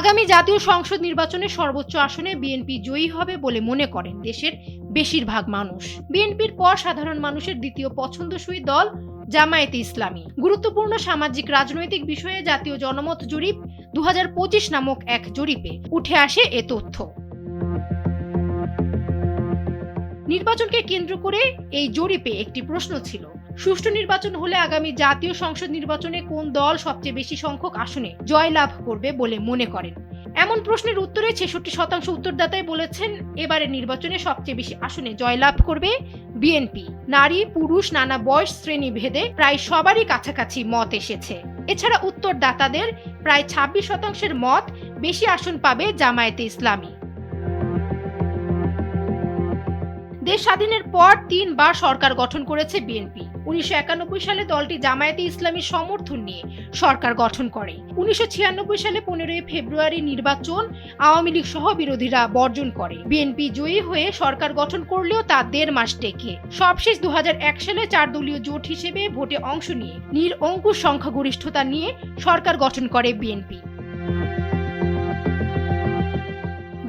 আগামী জাতীয় সংসদ নির্বাচনে সর্বোচ্চ আসনে বিএনপি জয়ী হবে বলে মনে করেন দেশের বেশিরভাগ মানুষ। বিএনপির পর সাধারণ মানুষের দ্বিতীয় পছন্দসই দল জামায়াতে ইসলামী। গুরুত্বপূর্ণ সামাজিক রাজনৈতিক বিষয়ে জাতীয় জনমত জরিপ 2025 নামক এক জরিপে উঠে আসে এ তথ্য। নির্বাচনকে কেন্দ্র করে এই জরিপে একটি প্রশ্ন ছিল, সুষ্ঠু নির্বাচন হলে আগামী জাতীয় সংসদ নির্বাচনে কোন দল সবচেয়ে বেশি সংখ্যক আসনে জয়লাভ করবে বলে মনে করেন। এমন প্রশ্নের উত্তরে 66% উত্তরদাতাই বলেছেন এবারের নির্বাচনে সবচেয়ে বেশি আসনে জয়লাভ করবে বিএনপি। নারী পুরুষ নানা বয়স শ্রেণী ভেদে প্রায় সবারই কাছাকাছি মত এসেছে। এছাড়া উত্তরদাতাদের প্রায় 26% মত বেশি আসন পাবে জামায়াতে ইসলামী। দেশ স্বাধীনের পর 3 বার সরকার গঠন করেছে বিএনপি। 1991 সালে দলটি জামায়াতে ইসলামীর সমর্থন নিয়ে সরকার গঠন করে। 1996 সালে 15 ফেব্রুয়ারি নির্বাচন আওয়ামী লীগ সহ বিরোধীরা বর্জন করে। বিএনপি জয়ী হয়ে সরকার গঠন করলেও তা 1.5 মাস টেকে। সবশেষ 2001 সালে 4 দলীয় জোট হিসেবে ভোটে অংশ নিয়ে নিরঙ্কুশ সংখ্যাগরিষ্ঠতা নিয়ে সরকার গঠন করে বিএনপি।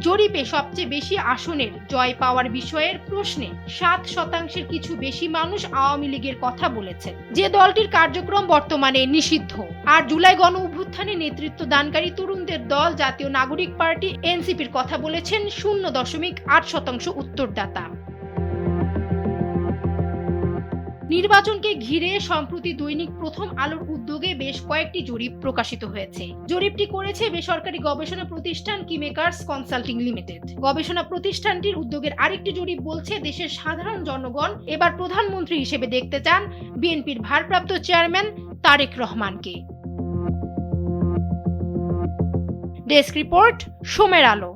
জরিপে সবচেয়ে বেশি আসনের জয় পাওয়ার বিষয়ের প্রশ্নে 7% কিছু বেশি মানুষ আওয়ামী লীগের কথা বলেছেন, যে দলটির কার্যক্রম বর্তমানে নিষিদ্ধ। আর জুলাই গণ অভ্যুত্থানে নেতৃত্ব দানকারী তরুণদের দল জাতীয় নাগরিক পার্টি এনসিপির কথা বলেছেন 0.8% উত্তরদাতা। নির্বাচনকে ঘিরে সম্প্রতি দৈনিক প্রথম আলোর উদ্যোগে বেশ কয়েকটি জরিপ প্রকাশিত হয়েছে। জরিপটি করেছে বেসরকারি গবেষণা প্রতিষ্ঠান কিমেকার্স কনসাল্টিং লিমিটেড। গবেষণা প্রতিষ্ঠানটির উদ্যোগের আরেকটি জরিপ বলছে দেশের সাধারণ জনগণ এবার প্রধানমন্ত্রী হিসেবে দেখতে চান বিএনপির ভারপ্রাপ্ত চেয়ারম্যান তারেক রহমানকে। ডেস্ক রিপোর্ট, সময়ের আলো।